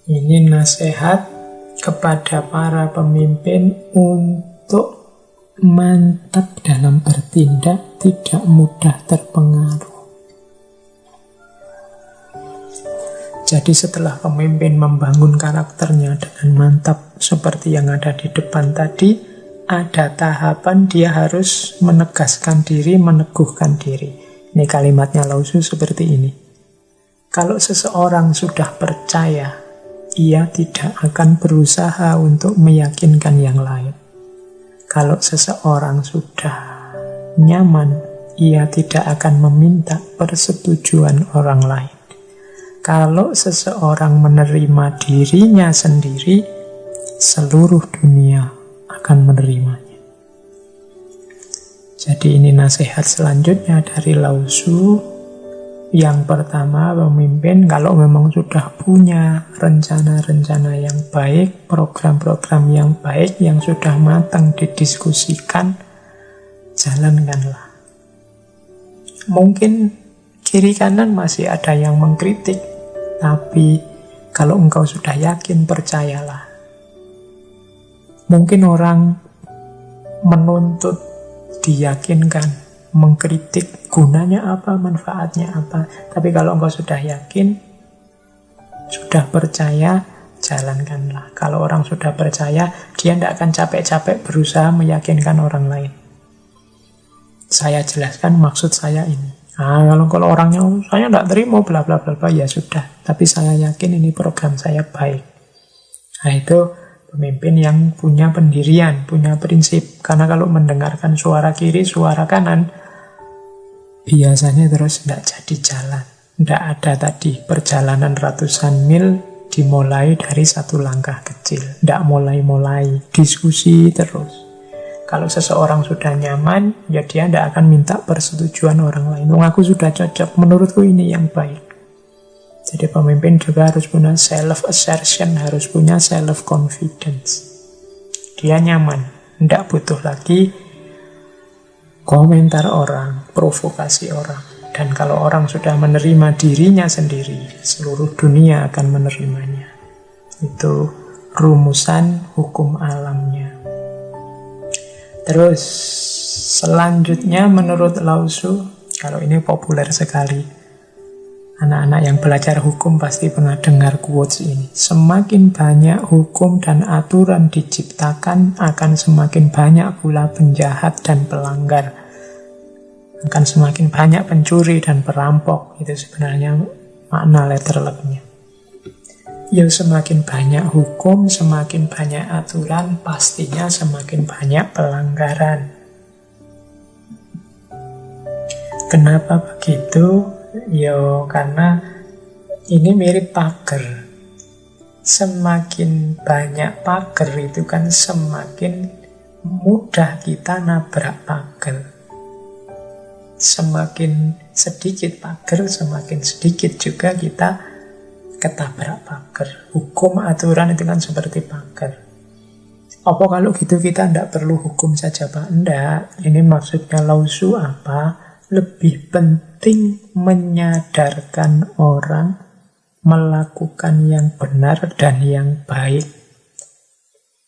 Ini nasihat kepada para pemimpin untuk mantap dalam bertindak, tidak mudah terpengaruh. Jadi setelah pemimpin membangun karakternya dengan mantap seperti yang ada di depan tadi, ada tahapan dia harus menegaskan diri, meneguhkan diri. Ini kalimatnya Lao Tzu seperti ini. Kalau seseorang sudah percaya, ia tidak akan berusaha untuk meyakinkan yang lain. Kalau seseorang sudah nyaman, ia tidak akan meminta persetujuan orang lain. Kalau seseorang menerima dirinya sendiri, seluruh dunia akan menerimanya. Jadi ini nasihat selanjutnya dari Lao Tzu. Yang pertama, pemimpin kalau memang sudah punya rencana-rencana yang baik, program-program yang baik, yang sudah matang didiskusikan, jalankanlah. Mungkin kiri kanan masih ada yang mengkritik, tapi kalau engkau sudah yakin, percayalah. Mungkin orang menuntut, diyakinkan, mengkritik, gunanya apa, manfaatnya apa. Tapi kalau engkau sudah yakin, sudah percaya, jalankanlah. Kalau orang sudah percaya, dia tidak akan capek-capek berusaha meyakinkan orang lain. Saya jelaskan maksud saya ini. Kalau orangnya, saya tidak terima, bla bla bla, ya sudah. Tapi saya yakin ini program saya baik. Nah itu pemimpin yang punya pendirian, punya prinsip. Karena kalau mendengarkan suara kiri, suara kanan, biasanya terus tidak jadi jalan. Tidak ada tadi perjalanan ratusan mil dimulai dari satu langkah kecil. Tidak mulai-mulai, diskusi terus. Kalau seseorang sudah nyaman, ya dia tidak akan minta persetujuan orang lain. Aku sudah cocok, menurutku ini yang baik. Jadi pemimpin juga harus punya self-assertion, harus punya self-confidence. Dia nyaman, tidak butuh lagi komentar orang, provokasi orang. Dan kalau orang sudah menerima dirinya sendiri, seluruh dunia akan menerimanya. Itu rumusan hukum alamnya. Terus selanjutnya menurut Lao Tzu, kalau ini populer sekali, anak-anak yang belajar hukum pasti pernah dengar quotes ini. Semakin banyak hukum dan aturan diciptakan, akan semakin banyak pula penjahat dan pelanggar. Akan semakin banyak pencuri dan perampok. Itu sebenarnya makna letter luck-nya. Ya semakin banyak hukum, semakin banyak aturan, pastinya semakin banyak pelanggaran. Kenapa begitu? Ya karena ini mirip pagar. Semakin banyak pagar itu kan semakin mudah kita nabrak pagar. Semakin sedikit pagar, semakin sedikit juga kita ketabrak pagar. Hukum aturan itu kan seperti pagar. Apa kalau gitu kita tidak perlu hukum saja, Pak? Tidak. Ini maksudnya Lao Tzu apa? Lebih penting menyadarkan orang melakukan yang benar dan yang baik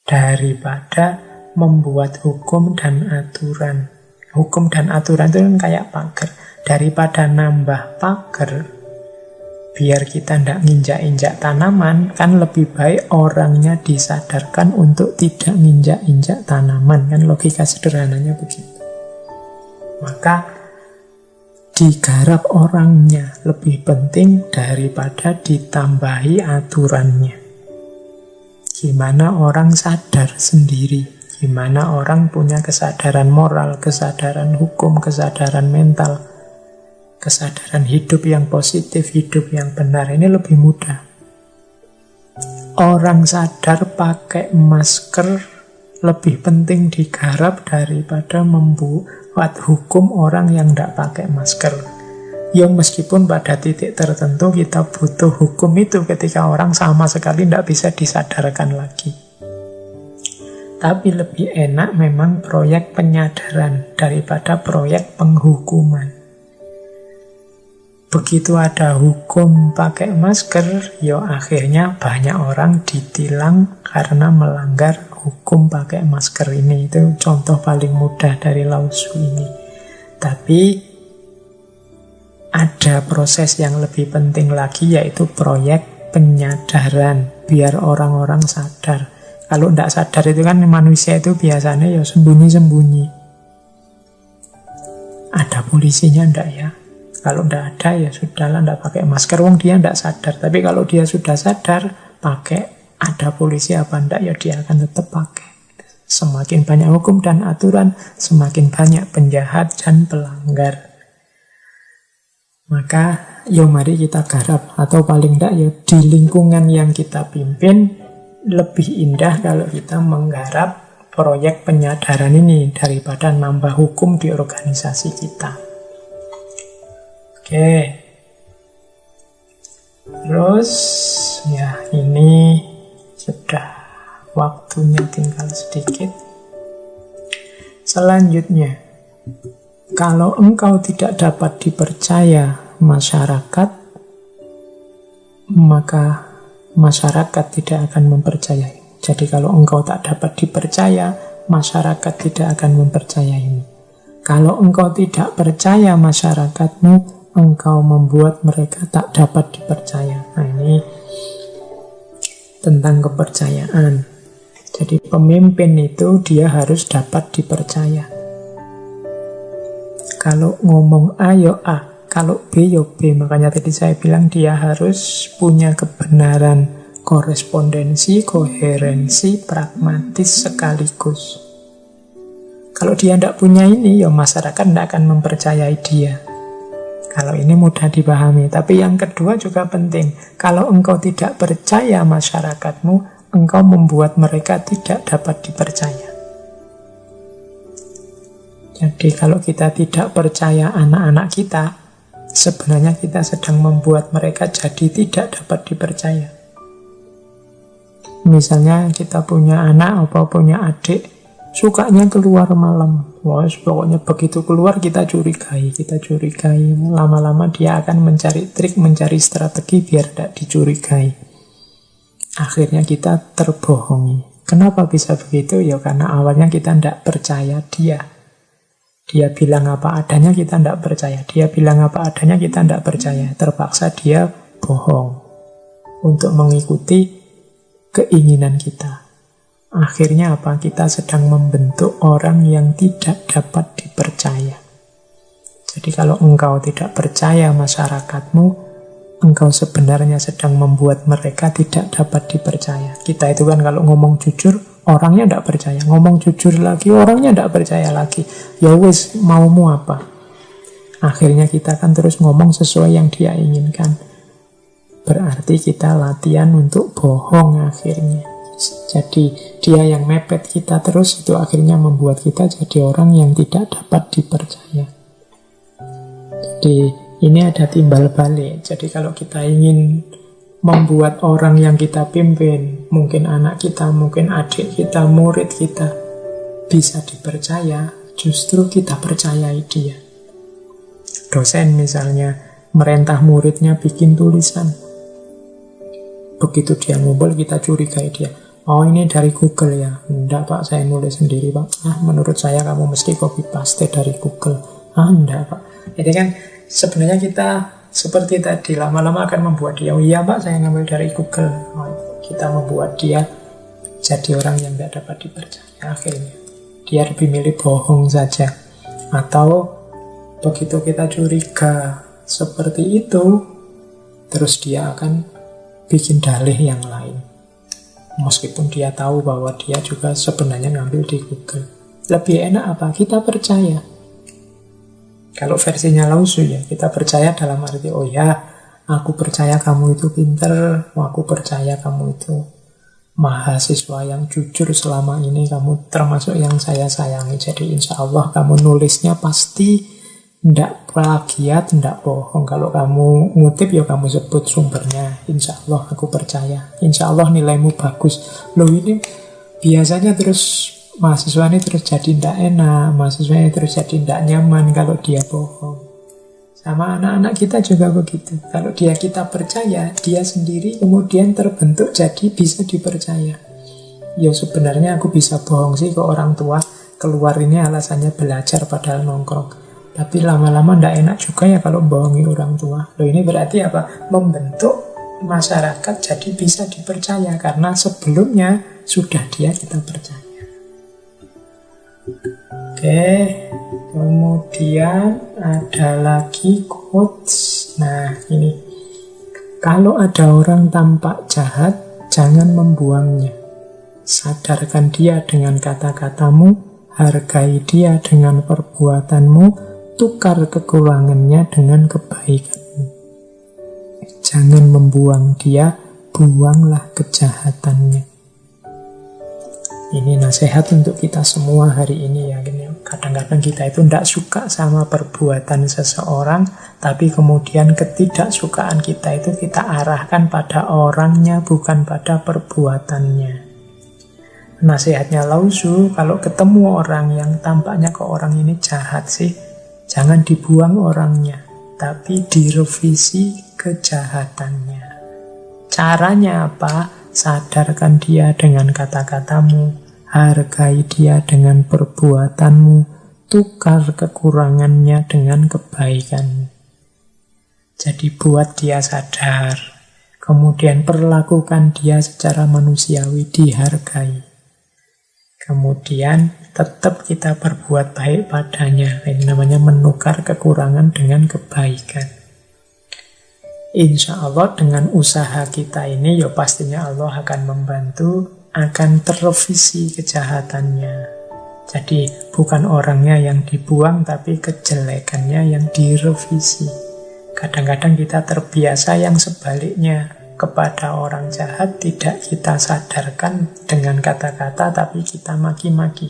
daripada membuat hukum dan aturan. Hukum dan aturan itu kan kayak pagar. Daripada nambah pagar, biar kita tidak nginjak-injak tanaman, kan lebih baik orangnya disadarkan untuk tidak nginjak-injak tanaman. Kan logika sederhananya begitu. Maka digarap orangnya lebih penting daripada ditambahi aturannya. Gimana orang sadar sendiri, gimana orang punya kesadaran moral, kesadaran hukum, kesadaran mental, kesadaran hidup yang positif, hidup yang benar. Ini lebih mudah. Orang sadar pakai masker lebih penting digarap daripada membuat hukum orang yang tidak pakai masker. Ya meskipun pada titik tertentu kita butuh hukum itu ketika orang sama sekali tidak bisa disadarkan lagi. Tapi lebih enak memang proyek penyadaran daripada proyek penghukuman. begitu ada hukum pakai masker, ya akhirnya banyak orang ditilang karena melanggar hukum pakai masker ini. Itu contoh paling mudah dari Lao Tzu ini. Tapi ada proses yang lebih penting lagi, yaitu proyek penyadaran, biar orang-orang sadar. Kalau tidak sadar itu kan manusia itu biasanya ya sembunyi-sembunyi. Ada polisinya enggak ya? Kalau tidak ada ya sudahlah, tidak pakai masker, wong dia tidak sadar. Tapi kalau dia sudah sadar, pakai, ada polisi apa enggak, ya dia akan tetap pakai. Semakin banyak hukum dan aturan, semakin banyak penjahat dan pelanggar. Maka yo mari kita garap, atau paling tidak ya di lingkungan yang kita pimpin lebih indah kalau kita menggarap proyek penyadaran ini daripada nambah hukum di organisasi kita. Oke. Terus ya ini sudah waktunya tinggal sedikit. Selanjutnya, kalau engkau tidak dapat dipercaya masyarakat, maka masyarakat tidak akan mempercayai. Jadi kalau engkau tak dapat dipercaya, masyarakat tidak akan mempercayaimu. Kalau engkau tidak percaya masyarakatmu, engkau membuat mereka tak dapat dipercaya. Nah ini tentang kepercayaan. Jadi pemimpin itu dia harus dapat dipercaya. Kalau ngomong A ya A, kalau B ya B. Makanya tadi saya bilang dia harus punya kebenaran, korespondensi, koherensi, pragmatis sekaligus. Kalau dia tidak punya ini, ya masyarakat tidak akan mempercayai dia. Kalau ini mudah dipahami. Tapi yang kedua juga penting. Kalau engkau tidak percaya masyarakatmu, engkau membuat mereka tidak dapat dipercaya. Jadi kalau kita tidak percaya anak-anak kita, sebenarnya kita sedang membuat mereka jadi tidak dapat dipercaya. Misalnya kita punya anak atau punya adik, sukanya keluar malam. Wah, pokoknya begitu keluar kita curigai. Lama-lama dia akan mencari trik, mencari strategi biar tidak dicurigai. Akhirnya kita terbohongi. Kenapa bisa begitu? Ya karena awalnya kita tidak percaya dia. Dia bilang apa adanya, kita tidak percaya. Dia bilang apa adanya, kita tidak percaya. Terpaksa dia bohong untuk mengikuti keinginan kita. Akhirnya apa? Kita sedang membentuk orang yang tidak dapat dipercaya. Jadi kalau engkau tidak percaya masyarakatmu, engkau sebenarnya sedang membuat mereka tidak dapat dipercaya. Kita itu kan kalau ngomong jujur, orangnya tidak percaya. Ngomong jujur lagi, orangnya tidak percaya lagi. Ya wis, maumu apa? Akhirnya kita kan terus ngomong sesuai yang dia inginkan. Berarti kita latihan untuk bohong akhirnya. Jadi dia yang mepet kita terus, itu akhirnya membuat kita jadi orang yang tidak dapat dipercaya. Jadi ini ada timbal balik. Jadi kalau kita ingin membuat orang yang kita pimpin, mungkin anak kita, mungkin adik kita, murid kita, bisa dipercaya, justru kita percayai dia. Dosen misalnya, merintah muridnya bikin tulisan. Begitu dia ngumpul, kita curigai dia. Oh ini dari Google ya? Enggak pak, saya nulis sendiri pak. Menurut saya kamu mesti copy paste dari Google. Enggak pak. Jadi kan sebenarnya kita seperti tadi, lama-lama akan membuat dia, oh iya pak saya ngambil dari Google. Kita membuat dia jadi orang yang tidak dapat dipercaya. Akhirnya dia lebih milih bohong saja. Atau begitu kita curiga seperti itu, terus dia akan bikin dalih yang lain. Meskipun dia tahu bahwa dia juga sebenarnya ngambil di Google. Lebih enak apa? Kita percaya. Kalau versinya Lao Tzu ya, kita percaya dalam arti, oh ya, aku percaya kamu itu pinter, aku percaya kamu itu mahasiswa yang jujur selama ini, kamu termasuk yang saya sayangi. Jadi insya Allah kamu nulisnya pasti ndak plagiat, ndak bohong. Kalau kamu ngutip ya kamu sebut sumbernya. Insya Allah aku percaya. Insya Allah nilaimu bagus. Loh ini biasanya terus mahasiswa ini terus jadi ndak enak, mahasiswa ini terus jadi ndak nyaman kalau dia bohong. Sama anak-anak kita juga begitu. Kalau kita percaya, dia sendiri kemudian terbentuk jadi bisa dipercaya. Ya sebenarnya aku bisa bohong sih ke orang tua, keluar ini alasannya belajar padahal nongkrong. Tapi lama-lama ndak enak juga ya kalau bohongi orang tua. Loh ini berarti apa? Membentuk masyarakat jadi bisa dipercaya karena sebelumnya sudah kita percaya. Oke, kemudian ada lagi quotes. Nah, ini. Kalau ada orang tampak jahat, jangan membuangnya. Sadarkan dia dengan kata-katamu, hargai dia dengan perbuatanmu, tukar kekurangannya dengan kebaikanmu. Jangan membuang dia, buanglah kejahatannya. Ini nasihat untuk kita semua hari ini ya. Kadang-kadang kita itu tidak suka sama perbuatan seseorang, tapi kemudian ketidaksukaan kita itu kita arahkan pada orangnya, bukan pada perbuatannya. Nasihatnya Lao Tzu, kalau ketemu orang yang tampaknya ke orang ini jahat sih, jangan dibuang orangnya, tapi direvisi kejahatannya. Caranya apa? Sadarkan dia dengan kata-katamu, hargai dia dengan perbuatanmu, tukar kekurangannya dengan kebaikan. Jadi buat dia sadar, kemudian perlakukan dia secara manusiawi, dihargai. Kemudian tetap kita berbuat baik padanya. Ini namanya menukar kekurangan dengan kebaikan. Insya Allah dengan usaha kita ini ya pastinya Allah akan membantu, akan terrevisi kejahatannya. Jadi bukan orangnya yang dibuang, tapi kejelekannya yang direvisi. Kadang-kadang kita terbiasa yang sebaliknya, kepada orang jahat tidak kita sadarkan dengan kata-kata, tapi kita maki-maki.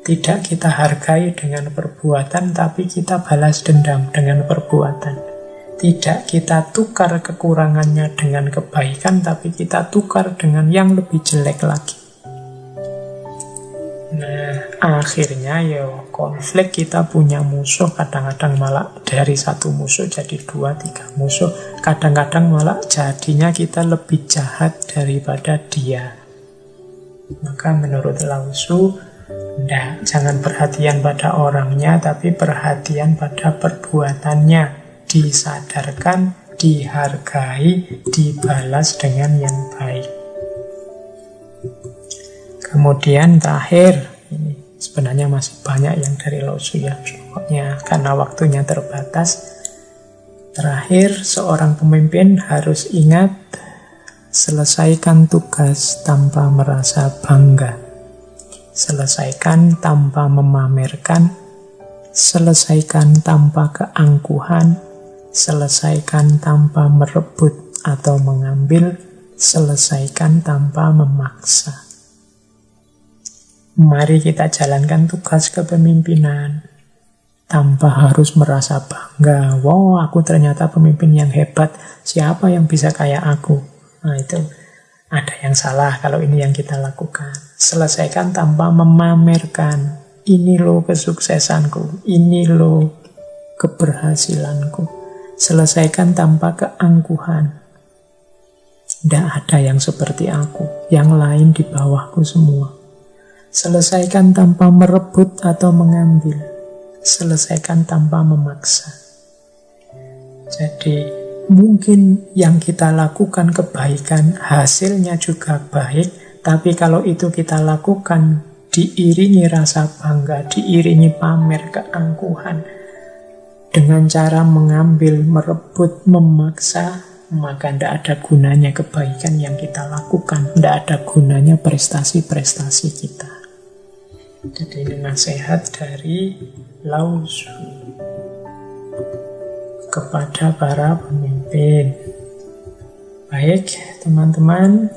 Tidak kita hargai dengan perbuatan, tapi kita balas dendam dengan perbuatan. Tidak kita tukar kekurangannya dengan kebaikan, tapi kita tukar dengan yang lebih jelek lagi. Nah, akhirnya ya konflik, kita punya musuh, kadang-kadang malah dari satu musuh jadi 2-3 musuh. Kadang-kadang malah jadinya kita lebih jahat daripada dia. Maka menurut Lao Tzu, jangan perhatian pada orangnya, tapi perhatian pada perbuatannya. Disadarkan, dihargai, dibalas dengan yang baik. Kemudian terakhir, ini sebenarnya masih banyak yang dari Lao Tzu ya, pokoknya karena waktunya terbatas. Terakhir, seorang pemimpin harus ingat, selesaikan tugas tanpa merasa bangga. Selesaikan tanpa memamerkan, selesaikan tanpa keangkuhan, selesaikan tanpa merebut atau mengambil, selesaikan tanpa memaksa. Mari kita jalankan tugas kepemimpinan tanpa harus merasa bangga. Wow, aku ternyata pemimpin yang hebat. Siapa yang bisa kayak aku? Nah, itu ada yang salah kalau ini yang kita lakukan. Selesaikan tanpa memamerkan. Ini loh kesuksesanku. Ini loh keberhasilanku. Selesaikan tanpa keangkuhan. Tidak ada yang seperti aku. Yang lain di bawahku semua. Selesaikan tanpa merebut atau mengambil. Selesaikan tanpa memaksa. Jadi mungkin yang kita lakukan kebaikan, hasilnya juga baik, tapi kalau itu kita lakukan diiringi rasa bangga, diiringi pamer keangkuhan, dengan cara mengambil, merebut, memaksa, maka tidak ada gunanya kebaikan yang kita lakukan, tidak ada gunanya prestasi-prestasi kita. Jadi ini nasihat dari Lao Tzu kepada para pemimpin. Baik, teman-teman.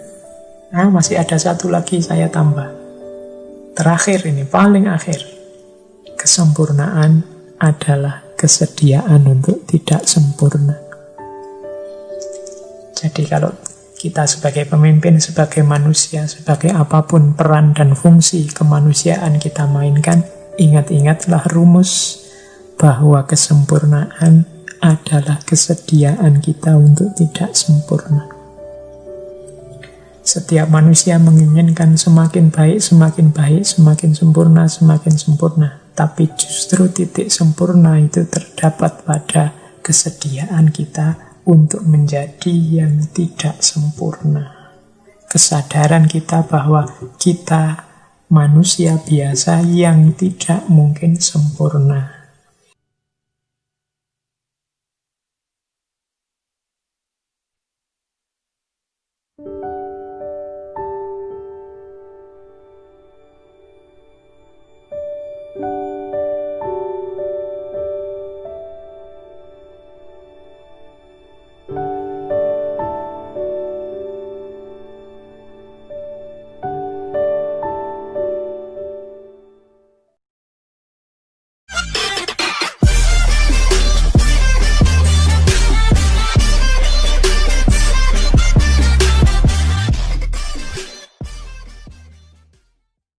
Masih ada satu lagi saya tambah. Terakhir ini, paling akhir. Kesempurnaan adalah kesediaan untuk tidak sempurna. Jadi kalau kita sebagai pemimpin, sebagai manusia, sebagai apapun peran dan fungsi kemanusiaan kita mainkan, ingat-ingatlah rumus bahwa kesempurnaan adalah kesediaan kita untuk tidak sempurna. Setiap manusia menginginkan semakin baik, semakin baik, semakin sempurna, semakin sempurna. Tapi justru titik sempurna itu terdapat pada kesediaan kita untuk menjadi yang tidak sempurna. Kesadaran kita bahwa kita manusia biasa yang tidak mungkin sempurna.